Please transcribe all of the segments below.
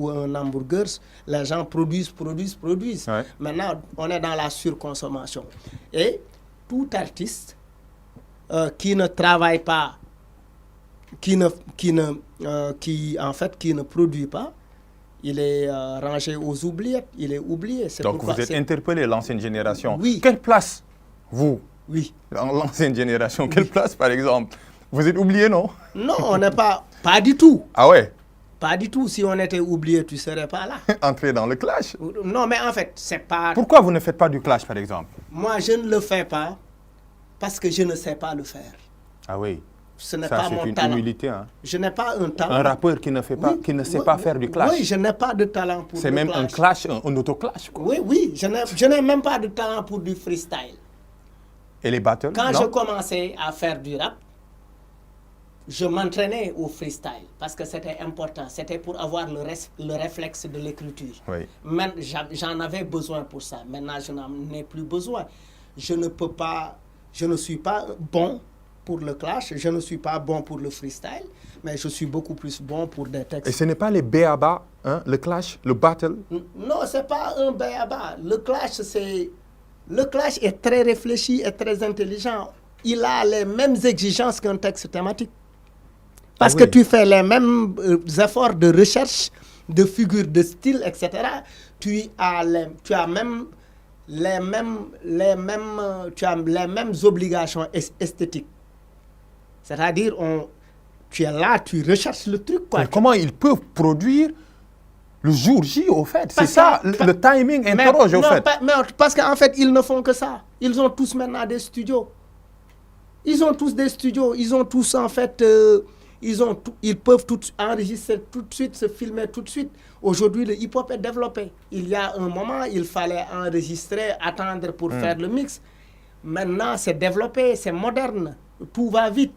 ou un hamburger, les gens produisent. Ouais. Maintenant, on est dans la surconsommation. Et tout artiste qui ne travaille pas, qui ne produit pas, il est rangé aux oubliettes, il est oublié. Donc vous êtes interpellé, l'ancienne génération. Oui. Quelle place, vous, oui. l'ancienne génération, quelle place par exemple? Vous êtes oublié, non? Non, on n'est pas du tout. Ah ouais? Pas du tout. Si on était oublié, tu ne serais pas là. Entrer dans le clash? Non, mais en fait, c'est pas... Pourquoi vous ne faites pas du clash, par exemple? Moi, je ne le fais pas parce que je ne sais pas le faire. Ah oui. Ce n'est Ça, pas mon c'est une talent. humilité. Hein? Je n'ai pas un talent. Un rappeur qui ne fait pas, qui ne sait pas faire du clash. Oui, je n'ai pas de talent pour le clash. C'est même un clash, un auto-clash. Quoi. Oui, je n'ai même pas de talent pour du freestyle. Et les battles? Quand non? je commençais à faire du rap, je m'entraînais au freestyle parce que c'était important. C'était pour avoir le réflexe de l'écriture. Oui. J'en avais besoin pour ça. Maintenant, je n'en ai plus besoin. Je ne suis pas bon pour le clash, je ne suis pas bon pour le freestyle, mais je suis beaucoup plus bon pour des textes. Et ce n'est pas les béaba, hein, le clash, le battle? Non, ce n'est pas un béaba. Le clash est très réfléchi et très intelligent. Il a les mêmes exigences qu'un texte thématique. Parce que tu fais les mêmes efforts de recherche, de figures de style, etc. Tu as même les mêmes obligations esthétiques. C'est-à-dire, tu es là, tu recherches le truc. Quoi. Comment ils peuvent produire le jour J, au fait? C'est ça, le timing interroge, au fait. Parce qu'en fait, ils ne font que ça. Ils ont tous maintenant des studios. Ils ont tous en fait... ils peuvent tout enregistrer tout de suite, se filmer tout de suite. Aujourd'hui, le hip-hop est développé. Il y a un moment, il fallait enregistrer, attendre pour faire le mix. Maintenant, c'est développé, c'est moderne. Tout va vite.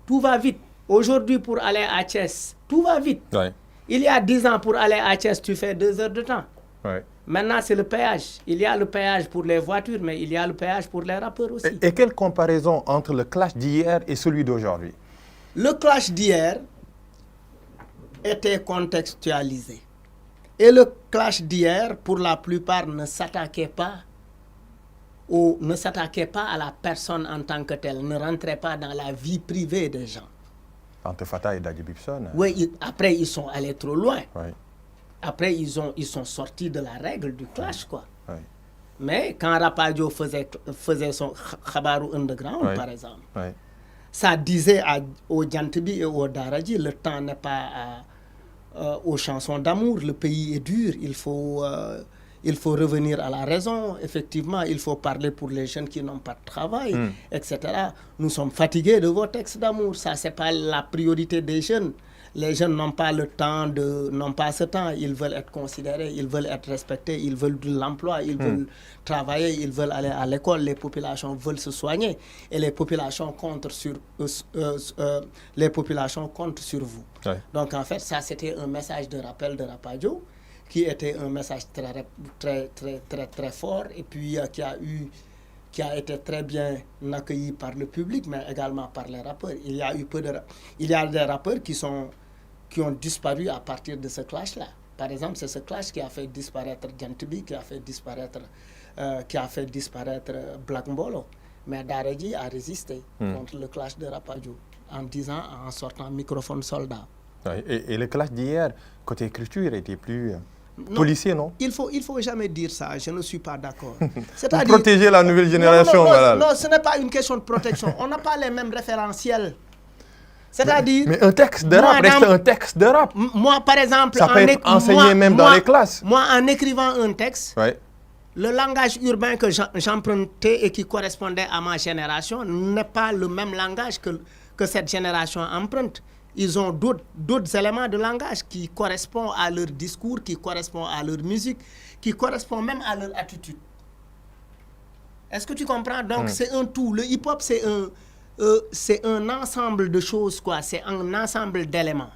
Tout va vite. Aujourd'hui, pour aller à Thiès, tout va vite. Ouais. Il y a 10 ans, pour aller à Thiès, tu fais 2 heures de temps. Ouais. Maintenant, c'est le péage. Il y a le péage pour les voitures, mais il y a le péage pour les rappeurs aussi. Et quelle comparaison entre le clash d'hier et celui d'aujourd'hui? Le clash d'hier était contextualisé. Et le clash d'hier, pour la plupart, ne s'attaquait pas à la personne en tant que telle, ne rentrait pas dans la vie privée des gens. Entre Fatah et Daddy Bibson. Oui, après, ils sont allés trop loin. Oui. Après, ils sont sortis de la règle du clash, quoi. Oui. Mais quand Rapadio faisait son Khabarou Underground, par exemple, ça disait aux Djantibi et aux Daraji, le temps n'est pas aux chansons d'amour, le pays est dur, il faut revenir à la raison, effectivement, il faut parler pour les jeunes qui n'ont pas de travail, etc. Nous sommes fatigués de vos textes d'amour, ça c'est pas la priorité des jeunes. Les jeunes n'ont pas ce temps, ils veulent être considérés, ils veulent être respectés, ils veulent de l'emploi, ils veulent travailler, ils veulent aller à l'école, les populations veulent se soigner et les populations comptent sur vous. Ouais. Donc en fait, ça c'était un message de rappel de Rapadio qui était un message très fort et puis qui a été très bien accueilli par le public, mais également par les rappeurs. Il y a des rappeurs qui ont disparu à partir de ce clash-là. Par exemple, c'est ce clash qui a fait disparaître Djantibi, qui a fait disparaître Black Mbolo. Mais Daradji a résisté contre le clash de Rapadio en sortant microphone soldat. Et le clash d'hier, côté écriture, était plus... policier, non? Il faut jamais dire ça, je ne suis pas d'accord. C'est-à-dire protéger la nouvelle génération. Non, ce n'est pas une question de protection. On n'a pas les mêmes référentiels. C'est-à-dire... Mais un texte de rap reste un texte de rap. Moi, par exemple... Ça peut être enseigné même dans les classes. Moi, en écrivant un texte, le langage urbain que j'empruntais et qui correspondait à ma génération n'est pas le même langage que cette génération emprunte. Ils ont d'autres éléments de langage qui correspondent à leur discours, qui correspondent à leur musique, qui correspondent même à leur attitude. Est-ce que tu comprends? Donc, c'est un tout. Le hip-hop, c'est un ensemble de choses, quoi. C'est un ensemble d'éléments.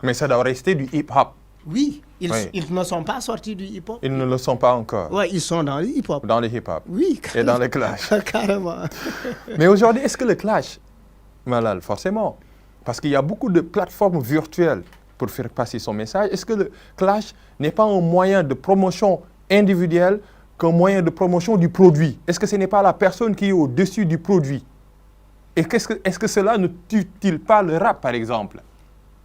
Mais ça doit rester du hip-hop. Oui, ils ne sont pas sortis du hip-hop. Ils ne le sont pas encore. Oui, ils sont dans le hip-hop. Dans le hip-hop. Oui. Et dans le clash. Carrément. Mais aujourd'hui, est-ce que le clash, Malal, forcément, parce qu'il y a beaucoup de plateformes virtuelles pour faire passer son message. Est-ce que le clash n'est pas un moyen de promotion individuelle qu'un moyen de promotion du produit? Est-ce que ce n'est pas la personne qui est au-dessus du produit? Et est-ce que cela ne tue-t-il pas le rap, par exemple?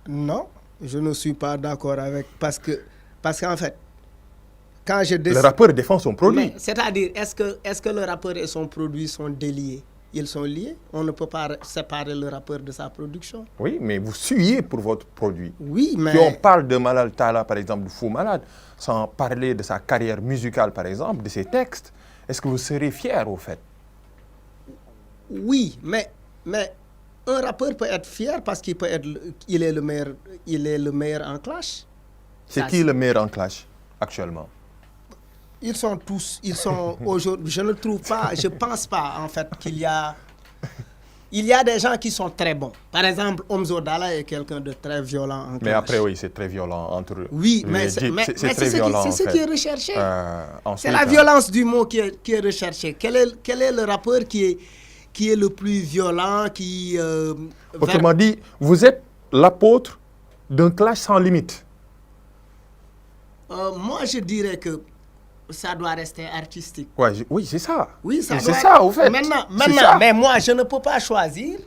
Non, je ne suis pas d'accord avec... Parce qu'en fait, quand je décide... Le rappeur défend son produit. C'est-à-dire, est-ce que le rappeur et son produit sont déliés? Ils sont liés. On ne peut pas séparer le rappeur de sa production. Oui, mais vous suyez pour votre produit. Oui, mais... Si on parle de Malal Talla, par exemple, de Fou Malade, sans parler de sa carrière musicale, par exemple, de ses textes, est-ce que vous serez fier, au fait? Oui, mais un rappeur peut être fier parce qu'il est le meilleur en clash. C'est qui le meilleur en clash, actuellement? Ils sont aujourd'hui, je ne trouve pas, je pense pas en fait qu'il y a des gens qui sont très bons. Par exemple, Omzo Dollar est quelqu'un de très violent en clash. Mais après, oui, c'est très violent entre eux. Oui, mais c'est ce qui est recherché. C'est la violence du mot qui est recherchée. Quel est le rappeur qui est le plus violent, Autrement dit, vous êtes l'apôtre d'un clash sans limite. Moi, je dirais que ça doit rester artistique. Ouais, oui, c'est ça. Oui, c'est ça, au fait. Maintenant, mais moi, je ne peux pas choisir.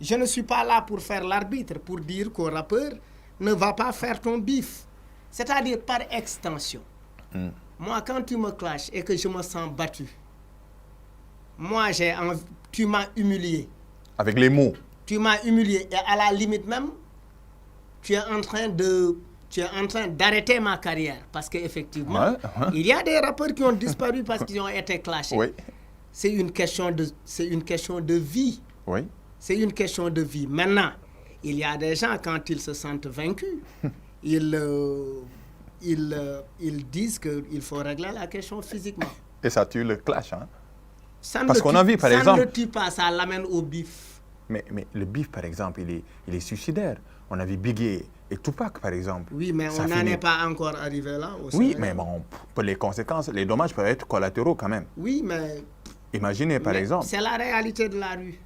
Je ne suis pas là pour faire l'arbitre, pour dire qu'un rappeur ne va pas faire ton bif. C'est-à-dire par extension. Moi, quand tu me clashes et que je me sens battu, moi, tu m'as humilié. Avec les mots. Tu m'as humilié. Et à la limite même, tu es en train d'arrêter ma carrière. Parce qu'effectivement, il y a des rappeurs qui ont disparu parce qu'ils ont été clashés. Oui. C'est une question de vie. Oui. C'est une question de vie. Maintenant, il y a des gens, quand ils se sentent vaincus, ils disent qu'il faut régler la question physiquement. Et ça tue le clash, hein? Parce qu'on a vu, par exemple... Ça ne le tue pas, ça l'amène au bif. Mais le bif, par exemple, il est suicidaire. On a vu Biggie et Tupac, par exemple. Oui, mais on n'en est pas encore arrivé là. Oui, mais bon, pour les conséquences, les dommages peuvent être collatéraux quand même. Oui, mais... Imaginez, par exemple... C'est la réalité de la rue.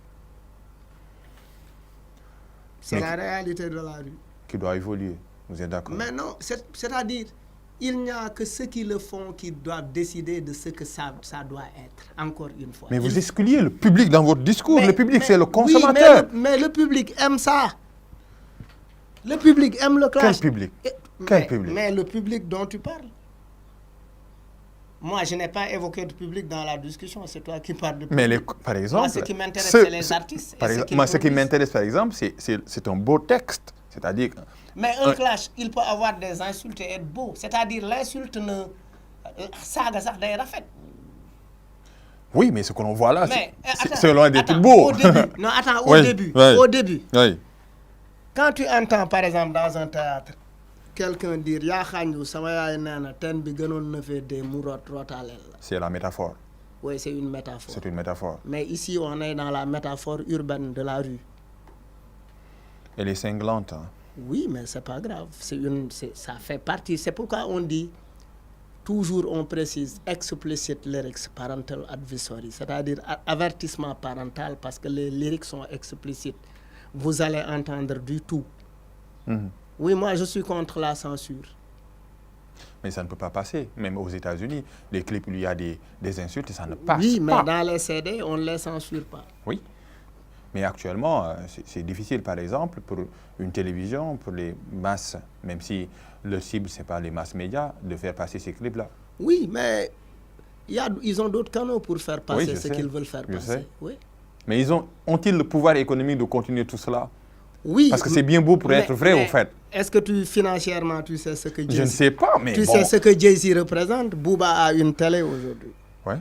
C'est la réalité de la rue. Qui doit évoluer, vous êtes d'accord? Mais non, c'est-à-dire... Il n'y a que ceux qui le font qui doivent décider de ce que ça doit être, encore une fois. Mais vous excluez le public dans votre discours. Le public, c'est le consommateur. Oui, mais le public aime ça. Le public aime le clash. Quel public? Quel public? Mais le public dont tu parles. Moi, je n'ai pas évoqué de public dans la discussion. C'est toi qui parles de public. Mais par exemple... Moi, ce qui m'intéresse, c'est les artistes. Moi, ce qui m'intéresse, par exemple, c'est un beau texte. C'est-à-dire... Mais un clash, il peut avoir des insultes et être beau. C'est-à-dire l'insulte ne... Ça d'ailleurs fait. Oui, mais ce que l'on voit là, c'est loin d'être beau. Au début, non, attends, au début. Oui. Quand tu entends, par exemple, dans un théâtre, quelqu'un dire « Ya khanjou, sama yaay nana, ten bi gënon na fe de mu rotalel ». C'est la métaphore. Oui, c'est une métaphore. C'est une métaphore. Mais ici, on est dans la métaphore urbaine de la rue. Elle est cinglante. Hein? Oui, mais c'est pas grave. Ça fait partie. C'est pourquoi on dit, toujours on précise, explicit lyrics parental advisory, c'est-à-dire avertissement parental parce que les lyrics sont explicites. Vous allez entendre du tout. Oui, moi je suis contre la censure. Mais ça ne peut pas passer. Même aux États-Unis, les clips où il y a des insultes, ça ne passe pas. Oui, mais dans les CD, on ne les censure pas. Oui. Mais actuellement, c'est difficile, par exemple, pour une télévision, pour les masses, même si le cible, ce n'est pas les masses médias, de faire passer ces clips-là. Oui, mais ils ont d'autres canaux pour faire passer ce qu'ils veulent faire passer. Oui. Mais ont-ils le pouvoir économique de continuer tout cela? Oui. Parce que c'est bien beau pour être vrai, au fait. Est-ce que financièrement, tu sais ce que Jay-Z... Je ne sais pas, mais Tu sais ce que Jay-Z représente? Booba a une télé aujourd'hui. Oui.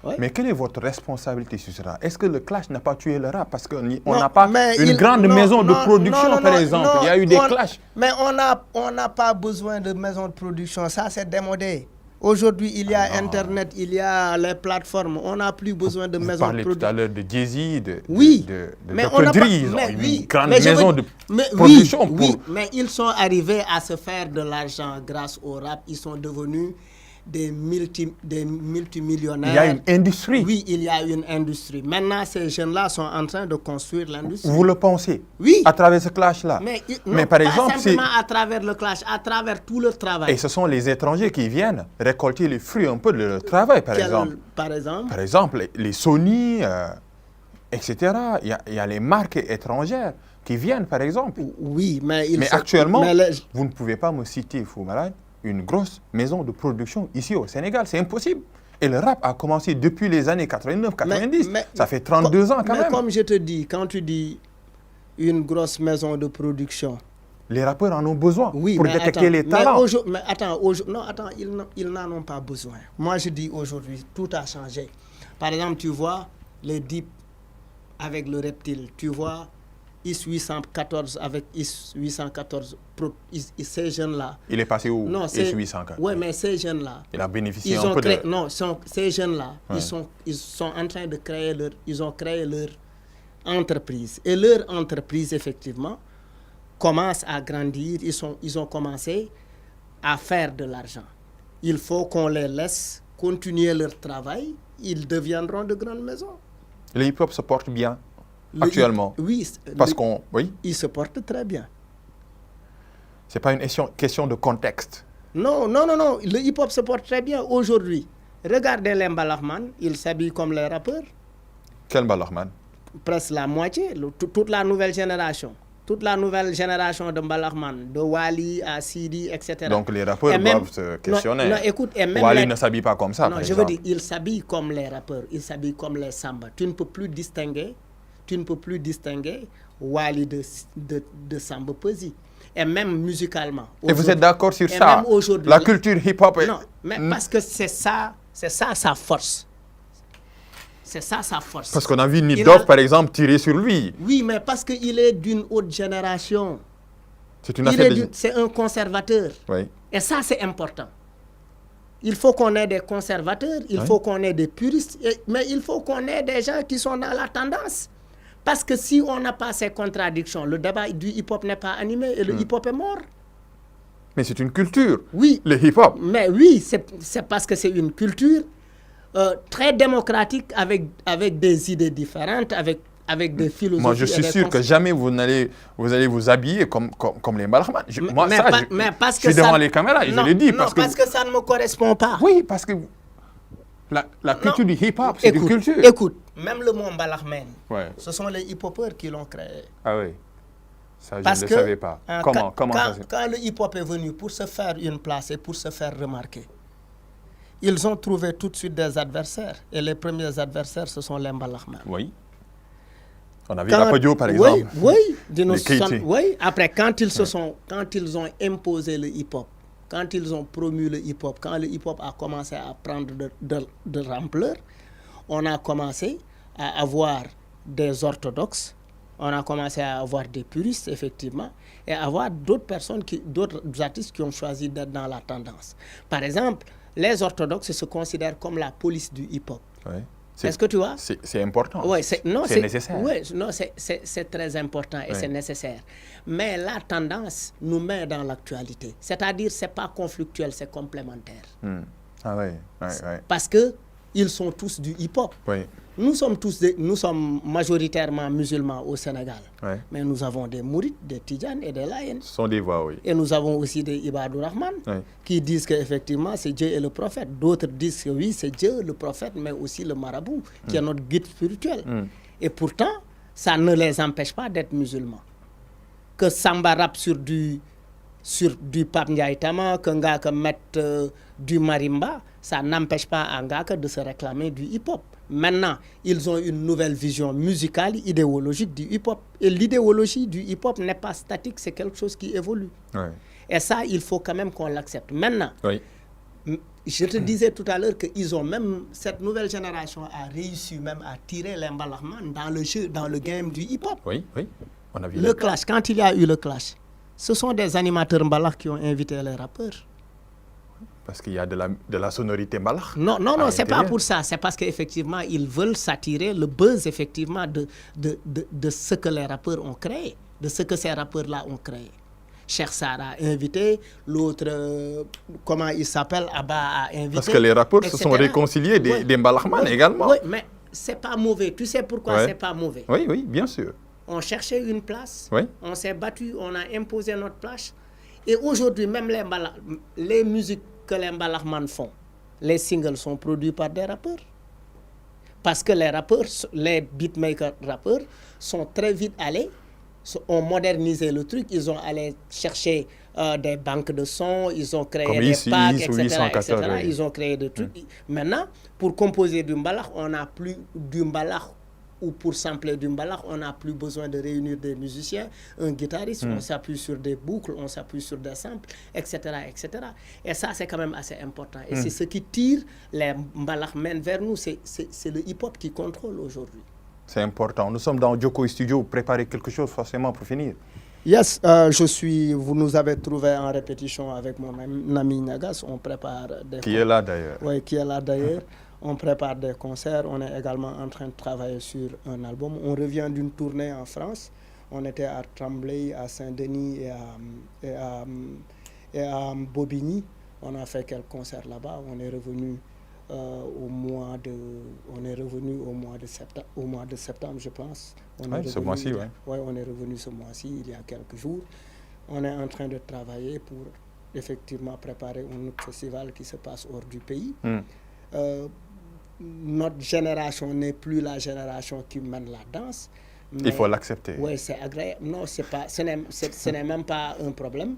Ouais. Mais quelle est votre responsabilité sur cela? Est-ce que le clash n'a pas tué le rap? Parce qu'on n'a pas une grande maison de production, par exemple. Il y a eu des clashs. Mais on n'a pas besoin de maison de production. Ça, c'est démodé. Aujourd'hui, il y a Internet, il y a les plateformes. On n'a plus besoin de maison de production. Vous parlez tout à l'heure de Jay-Z, de Dr. Dre. Une grande maison de production. Mais ils sont arrivés à se faire de l'argent grâce au rap. Ils sont devenus des multimillionnaires. Il y a une industrie. Oui, il y a une industrie. Maintenant, ces jeunes-là sont en train de construire l'industrie. Vous le pensez? Oui. À travers ce clash-là. Mais par pas exemple, simplement à travers le clash, à travers tout le travail. Et ce sont les étrangers qui viennent récolter les fruits un peu de leur travail, par exemple. Par exemple? Par exemple, les Sony, etc. Il y a les marques étrangères qui viennent, par exemple. Oui, mais actuellement, vous ne pouvez pas me citer, Fou Malade, une grosse maison de production ici au Sénégal. C'est impossible. Et le rap a commencé depuis les années 89-90. Ça fait 32 ans quand même. Mais comme je te dis, quand tu dis une grosse maison de production... Les rappeurs en ont besoin pour détecter les talents. Ils n'en ont pas besoin. Moi, je dis aujourd'hui, tout a changé. Par exemple, tu vois les Deep avec le Reptile. Tu vois IS 814 avec IS 814, ces jeunes-là. Il est passé où? Non, IS 814. Oui, mais ces jeunes-là. Il a bénéficié un peu de... Non, ces jeunes-là, ils sont en train de créer ils ont créé leur entreprise. Et leur entreprise, effectivement, commence à grandir. Ils ont commencé à faire de l'argent. Il faut qu'on les laisse continuer leur travail. Ils deviendront de grandes maisons. Le hip-hop se porte bien actuellement. Oui. Parce qu'on... Oui. Il se porte très bien. Ce n'est pas une question de contexte. Non. Le hip-hop se porte très bien aujourd'hui. Regardez les Mbalakman, ils s'habillent comme les rappeurs. Quel Mbalakman? Presque la moitié, toute la nouvelle génération. Toute la nouvelle génération de Mbalakman, de Wali à Sidi, etc. Donc les rappeurs doivent se questionner. Non, écoute, Wali ne s'habille pas comme ça, non, je veux dire, ils s'habillent comme les rappeurs, ils s'habillent comme les Samba. Tu ne peux plus distinguer Wali de Samba Peuzzi. Et même musicalement. Et vous êtes d'accord sur ça? La culture hip-hop est... Non, mais parce que c'est ça sa force. C'est ça sa force. Parce qu'on a vu Nidov, par exemple, tirer sur lui. Oui, mais parce qu'il est d'une autre génération. C'est un conservateur. Oui. Et ça, c'est important. Il faut qu'on ait des conservateurs, il faut qu'on ait des puristes, mais il faut qu'on ait des gens qui sont dans la tendance. Parce que si on n'a pas ces contradictions, le débat du hip-hop n'est pas animé et le hip-hop est mort. Mais c'est une culture. Oui. Le hip-hop. Mais oui, c'est parce que c'est une culture très démocratique avec des idées différentes, avec des philosophies. Moi, je suis sûr que jamais vous allez vous habiller comme les Mbalakman. Je suis devant les caméras et je le dis. Parce que ça ne me correspond pas. Oui, parce que la culture du hip-hop, c'est une culture. Écoute, même le mot Mbalakman, ce sont les hip-hopeurs qui l'ont créé. Ah oui, ça je ne le savais pas. Quand le hip-hop est venu pour se faire une place et pour se faire remarquer, ils ont trouvé tout de suite des adversaires. Et les premiers adversaires, ce sont les Mbalakman. Oui. On a vu Rapadio, par exemple. Oui. Après, quand ils ont imposé le hip-hop, quand ils ont promu le hip-hop, quand le hip-hop a commencé à prendre de l'ampleur, on a commencé à avoir des orthodoxes, on a commencé à avoir des puristes, effectivement, et à avoir d'autres artistes qui ont choisi d'être dans la tendance. Par exemple, les orthodoxes se considèrent comme la police du hip-hop. Oui. Est-ce que tu vois? C'est important. Oui, c'est nécessaire. Oui, c'est très important et c'est nécessaire. Mais la tendance nous met dans l'actualité. C'est-à-dire, ce n'est pas conflictuel, c'est complémentaire. Ah oui. Parce qu'ils sont tous du hip-hop. Oui. Nous sommes majoritairement musulmans au Sénégal. Oui. Mais nous avons des Mourides, des Tidjanes et des Layènes. Ce sont des voix, oui. Et nous avons aussi des Ibadou Rahman qui disent qu'effectivement, c'est Dieu et le prophète. D'autres disent que oui, c'est Dieu, le prophète, mais aussi le marabout, qui est notre guide spirituel. Et pourtant, ça ne les empêche pas d'être musulmans. Que Samba rappe sur du Pape Ndiaye Tama, que Ngaka mette du marimba, ça n'empêche pas à Ngaka de se réclamer du hip-hop. Maintenant, ils ont une nouvelle vision musicale, idéologique du hip-hop. Et l'idéologie du hip-hop n'est pas statique, c'est quelque chose qui évolue. Oui. Et ça, il faut quand même qu'on l'accepte. Maintenant, je te disais tout à l'heure que cette nouvelle génération a réussi même à tirer les Mbalakman dans le jeu, dans le game du hip-hop. Oui. On a vu le clash, quand il y a eu le clash, ce sont des animateurs Mbalak qui ont invité les rappeurs. Parce qu'il y a de la sonorité Mbalak. Non, c'est pas pour ça. C'est parce qu'effectivement, ils veulent s'attirer le buzz, effectivement, de ce que les rappeurs ont créé, de ce que ces rappeurs-là ont créé. Cheikh Sarr a invité, l'autre, comment il s'appelle, Abba a invité. Parce que les rappeurs se sont réconciliés des Mbalakman également. Oui, mais c'est pas mauvais. Tu sais pourquoi c'est pas mauvais? Oui, oui, bien sûr. On cherchait une place, oui. On s'est battu, on a imposé notre place. Et aujourd'hui, même les musiques que les Mbalakman font, les singles sont produits par des rappeurs. Parce que les rappeurs, les beatmakers rappeurs, sont très vite allés, ont modernisé le truc, ils ont allé chercher des banques de sons, ils ont créé des packs, etc. Oui. Ils ont créé des trucs. Maintenant, pour composer du mbalax, on n'a plus du mbalax, ou pour sampler du mbalax, on n'a plus besoin de réunir des musiciens, un guitariste, on s'appuie sur des boucles, on s'appuie sur des samples, etc. Et ça, c'est quand même assez important. Et c'est ce qui tire les mbalaxmen vers nous, c'est le hip-hop qui contrôle aujourd'hui. C'est important. Nous sommes dans Djoko Studio, vous préparez quelque chose forcément pour finir. Yes, vous nous avez trouvé en répétition avec mon ami Nagas, on prépare des... Qui est là d'ailleurs. Oui, qui est là d'ailleurs. On prépare des concerts, on est également en train de travailler sur un album. On revient d'une tournée en France. On était à Tremblay, à Saint-Denis et à Bobigny. On a fait quelques concerts là-bas. On est revenu au mois de septembre, je pense. Ce mois-ci, oui. Oui, on est revenu ce mois-ci, il y a quelques jours. On est en train de travailler pour effectivement préparer un autre festival qui se passe hors du pays. Notre génération n'est plus la génération qui mène la danse. Il faut l'accepter. Oui, c'est agréable. Non, ce n'est même pas un problème.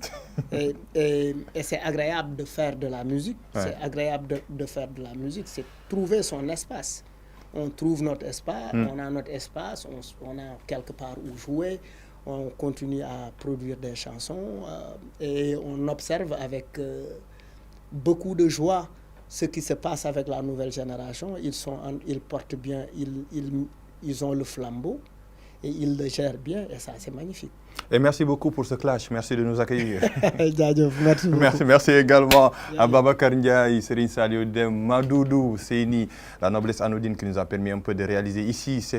Et c'est agréable de faire de la musique. Ouais. C'est agréable de faire de la musique. C'est trouver son espace. On trouve notre espace, on a notre espace, on a quelque part où jouer. On continue à produire des chansons et on observe avec beaucoup de joie ce qui se passe avec la nouvelle génération. Ils portent bien, ils ont le flambeau et ils le gèrent bien et ça c'est magnifique. Et merci beaucoup pour ce clash, merci de nous accueillir. Merci beaucoup. Merci également à Babacar Ndiaye, Serigne Saliou Dème, Madoudou Seyni, la noblesse anodine qui nous a permis un peu de réaliser ici cette